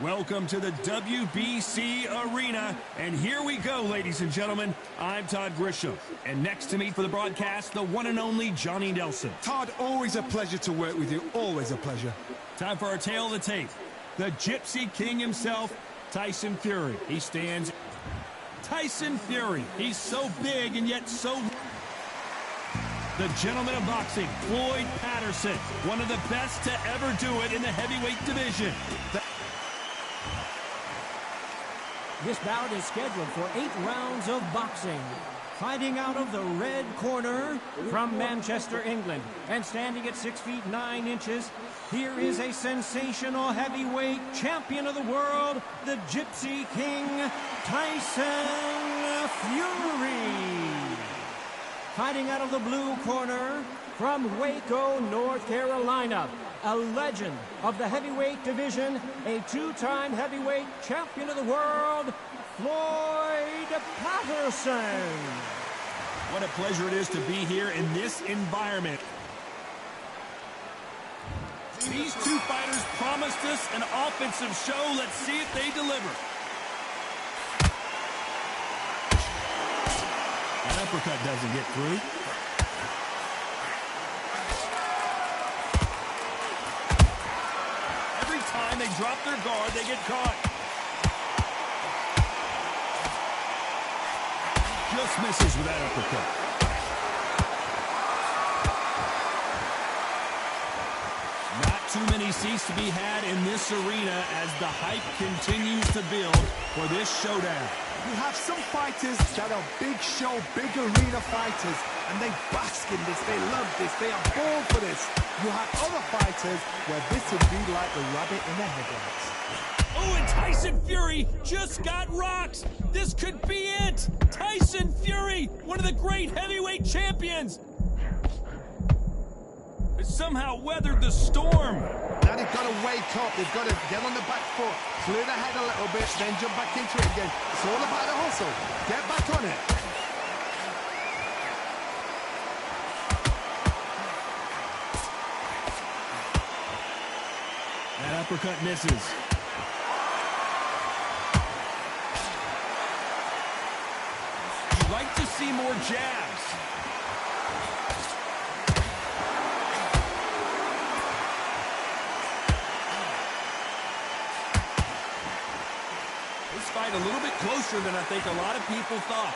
Welcome to the WBC Arena, and here we go, ladies and gentlemen. I'm Todd Grisham, and next to me for the broadcast, the one and only Johnny Nelson. Todd, always a pleasure to work with you, always a pleasure. Time for our tale of the tape. The Gypsy King himself, Tyson Fury. He stands... Tyson Fury. He's so big and yet so... The gentleman of boxing, Floyd Patterson, one of the best to ever do it in the heavyweight division. This bout is scheduled for 8 rounds of boxing. Fighting out of the red corner from Manchester, England, and standing at 6 feet 9 inches, here is a sensational heavyweight champion of the world, the Gypsy King, Tyson Fury. Fighting out of the blue corner from Waco, North Carolina, a legend of the heavyweight division, a 2-time heavyweight champion of the world, Floyd Patterson. What a pleasure it is to be here in this environment. These two fighters promised us an offensive show. Let's see if they deliver. That uppercut doesn't get through. Every time they drop their guard, they get caught. Just misses with that uppercut. Not too many seats to be had in this arena as the hype continues to build for this showdown. You have some fighters that are big show, big arena fighters, and they bask in this, they love this, they are born for this. You have other fighters where this would be like the rabbit in the headlights. Oh, and Tyson Fury just got rocked. This could be it. Tyson Fury, one of the great heavyweight champions, has somehow weathered the storm. Now they've got to wake up, they've got to get on the back foot, clear the head a little bit, then jump back into it again. It's all about the hustle. Get back on it. That uppercut misses. You'd like to see more jabs. This fight a little bit closer than I think a lot of people thought.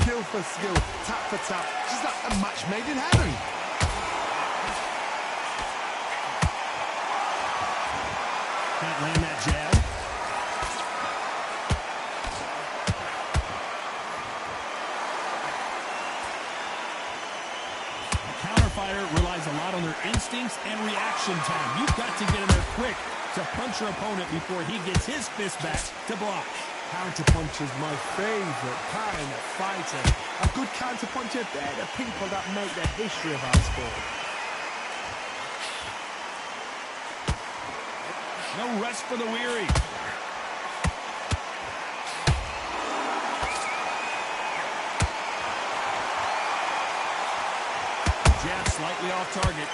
Skill for skill, tap for tap, just like a match made in heaven. Can't land that jab. A counter fighter relies a lot on their instincts and reaction time. You've got to get in there quick to punch your opponent before he gets his fist back to block. Counterpunch is my favorite kind of fighter. A good counterpuncher, they're the people that make the history of our sport. No rest for the weary. Jab slightly off target.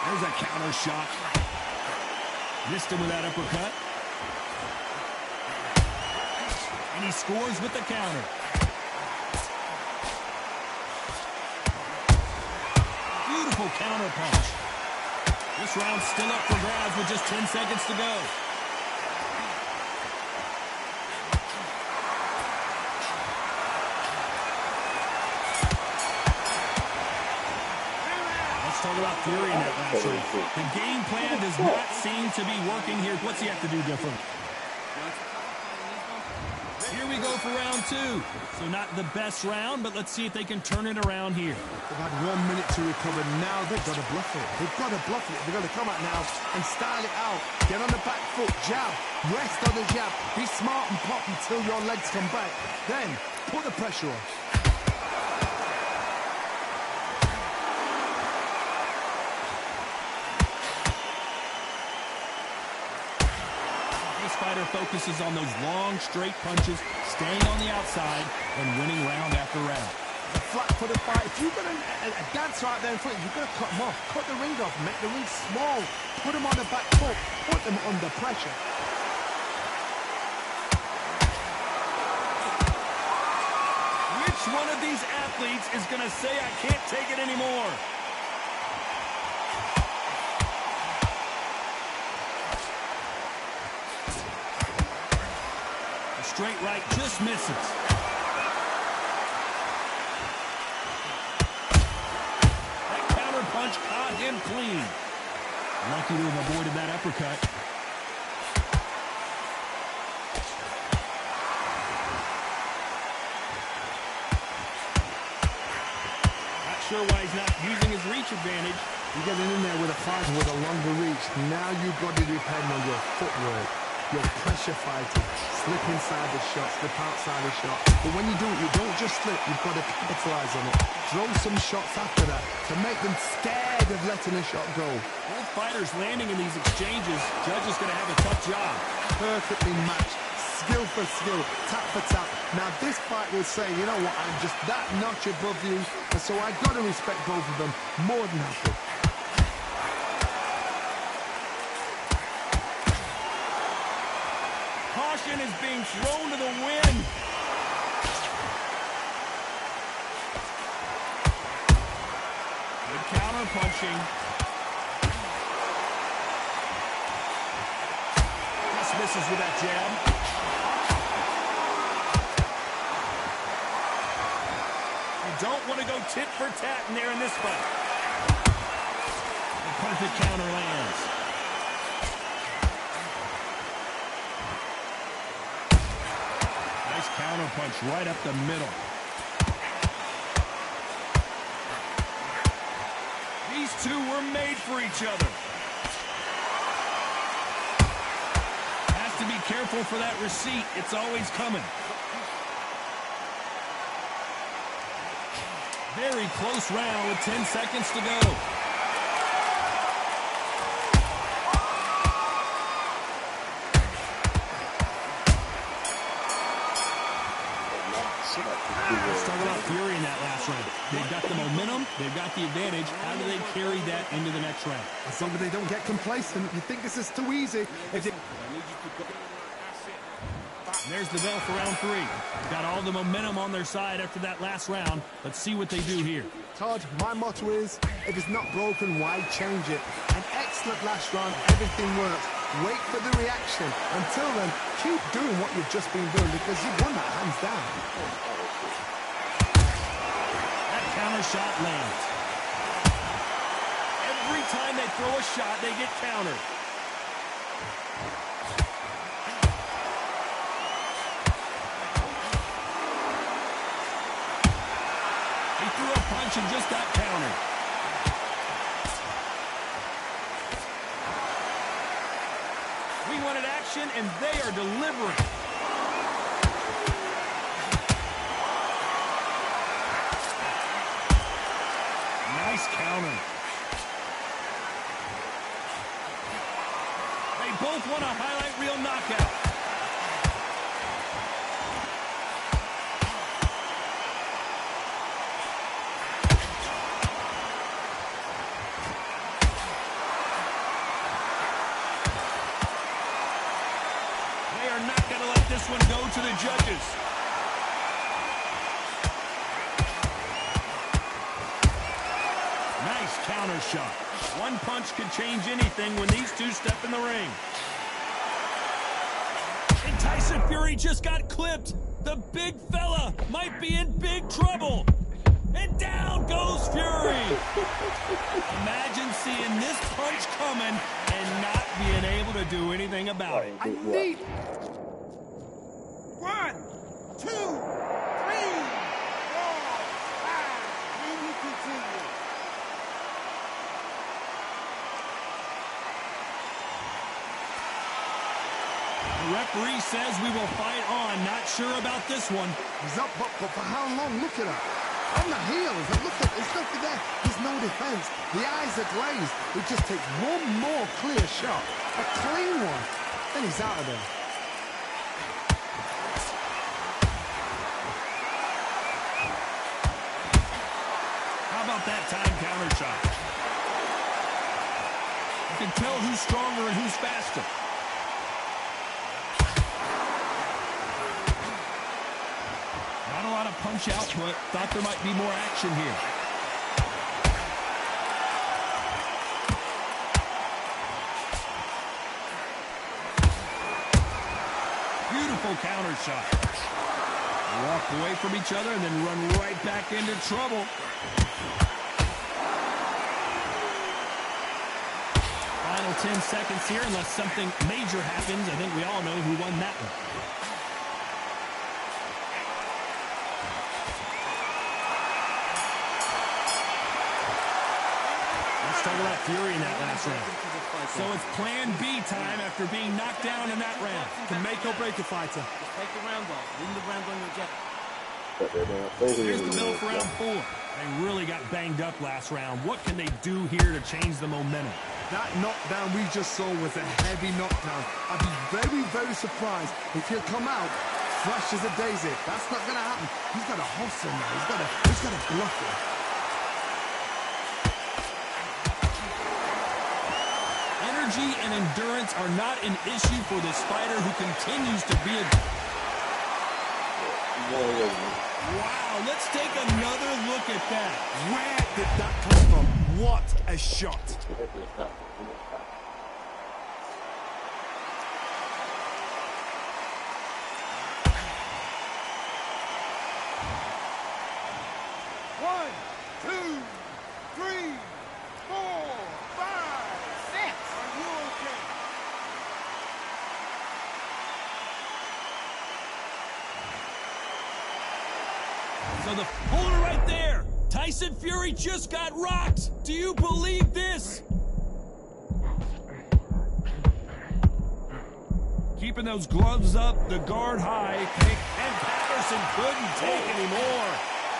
There's a counter shot. Missed him with that uppercut. And he scores with the counter. Beautiful counter punch. This round's still up for grabs with just 10 seconds to go. Talk about Fury in that last round. The game plan does not seem to be working here. What's he have to do different? Here we go for round 2. So not the best round, but let's see if they can turn it around here. They've had 1 minute to recover. Now they've got to bluff it. They've got to bluff it. They've got to come out now and style it out. Get on the back foot, jab, rest on the jab. Be smart and pop until your legs come back. Then put the pressure on. This fighter focuses on those long, straight punches, staying on the outside, and winning round after round. The flat for the fight. If you've got a dancer out there in front, you've got to cut them off. Cut the ring off, make the ring small. Put them on the back foot, put them under pressure. Which one of these athletes is going to say, I can't take it anymore? A straight right just misses. That counter punch caught him clean. Lucky to have avoided that uppercut. Sure why he's not using his reach advantage. You're getting in there with a fighter with a longer reach. Now you've got to depend on your footwork, your pressure fighting, slip inside the shot, slip outside the shot. But when you do it, you don't just slip, you've got to capitalize on it. Throw some shots after that to make them scared of letting a shot go. Both fighters landing in these exchanges. Judge is going to have a tough job. Perfectly matched. Skill for skill, tap for tap. Now this fight will say, you know what, I'm just that notch above you, and so I got to respect both of them more than happy. Caution is being thrown to the wind. Good counter punching. Just misses with that jab. Don't want to go tit for tat in there in this fight. The perfect counter lands. Nice counter punch right up the middle. These two were made for each other. Has to be careful for that receipt. It's always coming. Very close round with 10 seconds to go. Let's talk about Fury in that last round. They've got the momentum, they've got the advantage. How do they carry that into the next round? As long as they don't get complacent, you think this is too easy. If they... There's the bell for round 3. Got all the momentum on their side after that last round. Let's see what they do here. Todd, my motto is, if it's not broken, why change it? An excellent last round, everything works. Wait for the reaction. Until then, keep doing what you've just been doing because you've won that hands down. That counter shot lands. Every time they throw a shot, they get countered. And just got countered. We wanted action, and they are delivering. Nice counter. They both want a highlight reel knockout. This one go to the judges. Nice counter shot. One punch could change anything when these two step in the ring. And Tyson Fury just got clipped. The big fella might be in big trouble. And down goes Fury. Imagine seeing this punch coming and not being able to do anything about it. I need... 1, 2, 3, 4, 5. Then we continue. The referee says we will fight on. Not sure about this one. He's up, but for how long? Look at her. On the heels. Look at, there's nothing there. There's no defense. The eyes are glazed. It just takes one more clear shot. A clean one. Then he's out of there. about that time counter shot? You can tell who's stronger and who's faster. Not a lot of punch output. Thought there might be more action here. Beautiful counter shot. Walk away from each other and then run right back into trouble. Final 10 seconds here, unless something major happens. I think we all know who won that one. Let's talk about Fury in that last round. So it's plan B time after being knocked down in that round. Can make or break a fighter. Just take the round off. Win the round on your jet. Here's the middle for round 4. They really got banged up last round. What can they do here to change the momentum? That knockdown we just saw was a heavy knockdown. I'd be very, very surprised if he'll come out fresh as a daisy. That's not going to happen. He's got to hustle now. He's got to bluff it. Energy and endurance are not an issue for this fighter who continues to be a... Wow, let's take another look at that. Where did that come from? What a shot. One, two, three, 4, 5, 6. Are you okay? So the hold it right there. Tyson Fury just got rocked. Do you believe this? Keeping those gloves up, the guard high, and Patterson couldn't take anymore.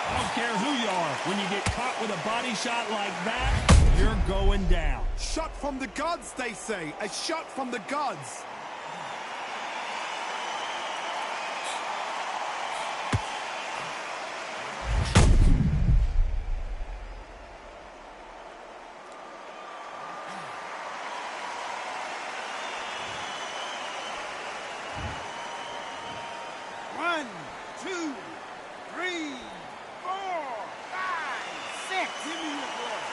I don't care who you are. When you get caught with a body shot like that, you're going down. Shot from the gods, they say. A shot from the gods. One, two, three, 4, 5, 6. Give me your blood.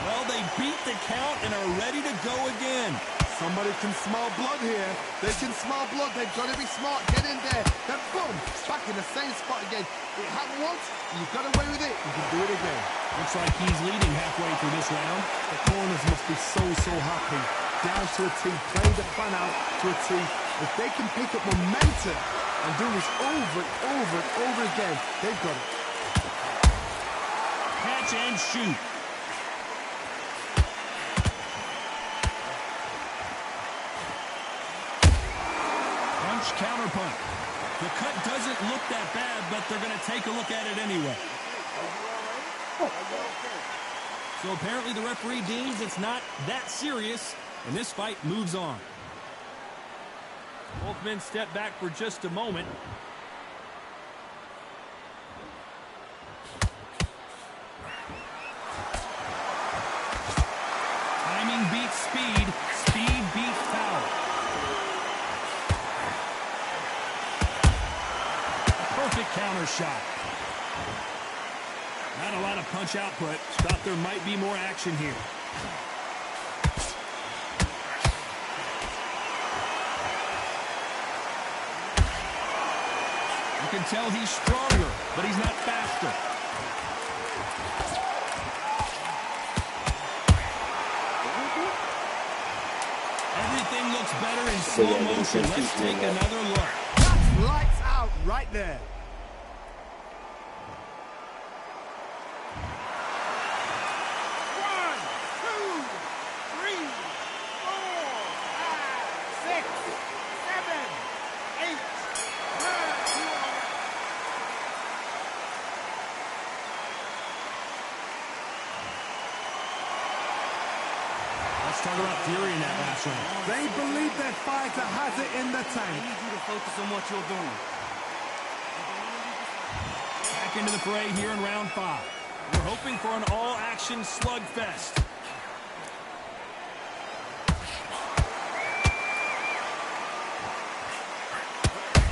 Well, they beat the count and are ready to go again. Somebody can smell blood here. They can smell blood. They've got to be smart. Get in there. Then boom, back in the same spot again. It happened once. You got away with it. You can do it again. Looks like he's leading halfway through this round. The corners must be so happy. Down to a T. Play the plan out to a T. If they can pick up momentum and do this over and over and over again, they've got it. Catch and shoot. Punch, counter punch. The cut doesn't look that bad, but they're going to take a look at it anyway. So apparently the referee deems it's not that serious, and this fight moves on. Both men step back for just a moment. Timing beats speed. Speed beats power. Perfect counter shot. Not a lot of punch output. Thought there might be more action here. You can tell he's stronger, but he's not faster. Everything looks better in slow motion. Let's take another look. That's lights out right there. One, two, three, 4, 5, 6, 7, 8, 9. Let's talk about Fury in that last round. They believe their fighter has it in the I tank. need you to focus on what you're doing. Back into the fray here in round 5. We're hoping for an all-action slugfest.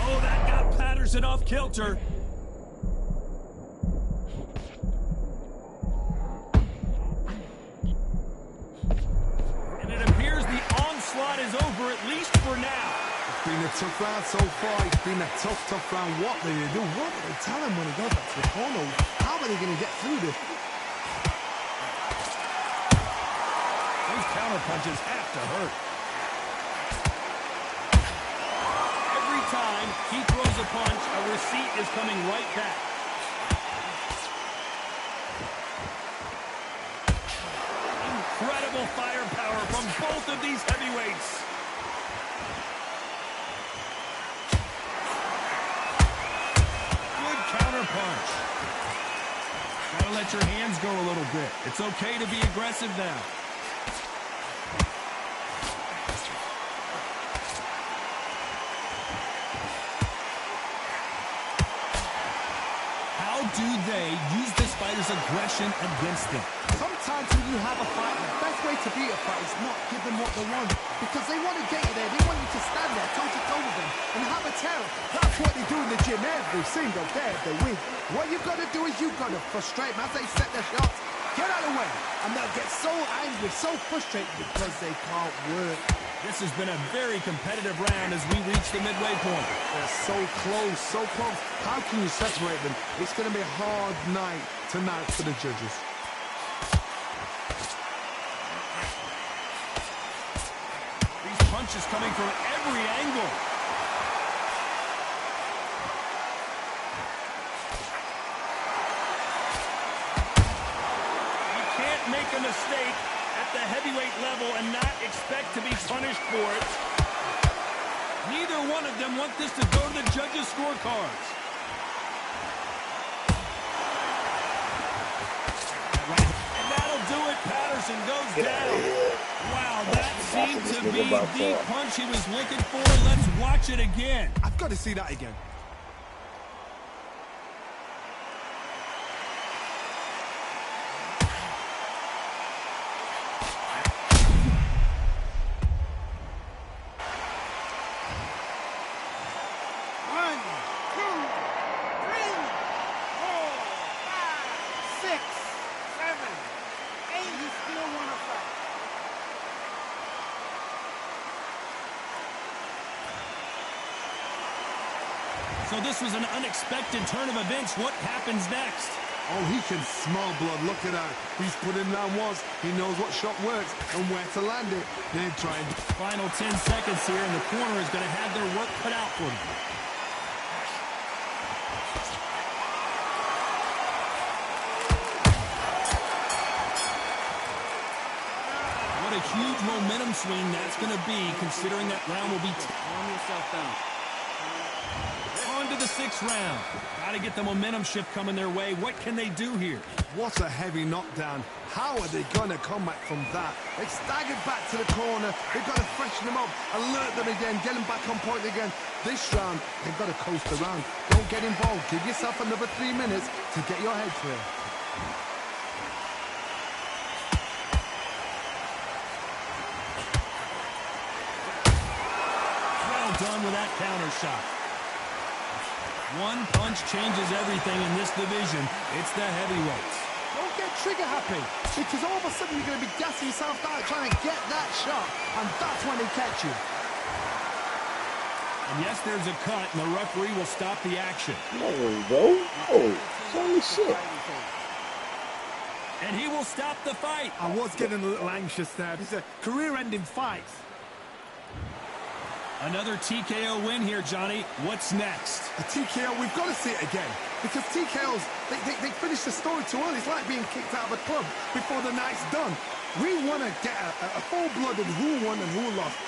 Oh, that got Patterson off kilter. And it appears the onslaught is over, at least for now. It's been a tough round so far. It's been a tough round. What do they do? What do they tell him when he goes back to the corner? How are they going to get through this? Those counter punches have to hurt. Every time he throws a punch, a receipt is coming right back. Incredible firepower from both of these heavyweights. Good counter punch. Gotta let your hands go a little bit. It's okay to be aggressive now. How do they use this fighter's aggression against them? Sometimes when you have a fight, the best way to beat a fight is not give them what they want. Because they want to get you there. They want you to stand there toe-to-toe with them and have a terror. That's what they do in the gym every single day if they win. What you've got to do is you've got to frustrate them as they set their shots. Get out of the way. And they'll get so angry, so frustrated because they can't work. This has been a very competitive round as we reach the midway point. They're so close, so close. How can you separate them? It's going to be a hard night tonight for the judges. These punches coming from every angle. You can't make a mistake at the heavyweight level and not expect to be punished for it. Neither one of them want this to go to the judges' scorecards. And that'll do it. Patterson goes down. Wow, that seemed to be the punch he was looking for. Let's watch it again. I've got to see that again. One, two, three, 4, 5, 6, 7, 8. You still want to fight? So this was an unexpected turn of events. What happens next? Oh, he can smell blood. Look at that. He's put in down once. He knows what shot works and where to land it. Then try and... Final 10 seconds here, and the corner is going to have their work cut out for them. What a huge momentum swing that's going to be, considering that round will be... Calm yourself down. On to the 6th round. Got to get the momentum shift coming their way. What can they do here? What a heavy knockdown. How are they going to come back from that? They staggered back to the corner. They've got to freshen them up, alert them again, get them back on point again. This round, they've got to coast around. Don't get involved. Give yourself another 3 minutes to get your head clear. Well done with that counter shot. One punch changes everything in this division. It's the heavyweights. Don't get trigger happy, because all of a sudden you're going to be gassing yourself out trying to get that shot, and that's when they catch you. And yes, there's a cut, and the referee will stop the action. There we go. Oh, holy shit. And he will stop the fight. I was getting a little anxious there. It's a career-ending fight. Another TKO win here, Johnny. What's next? A TKO, we've got to see it again. Because TKOs, they finish the story too early. It's like being kicked out of a club before the night's done. We want to get a full-blooded who won and who lost.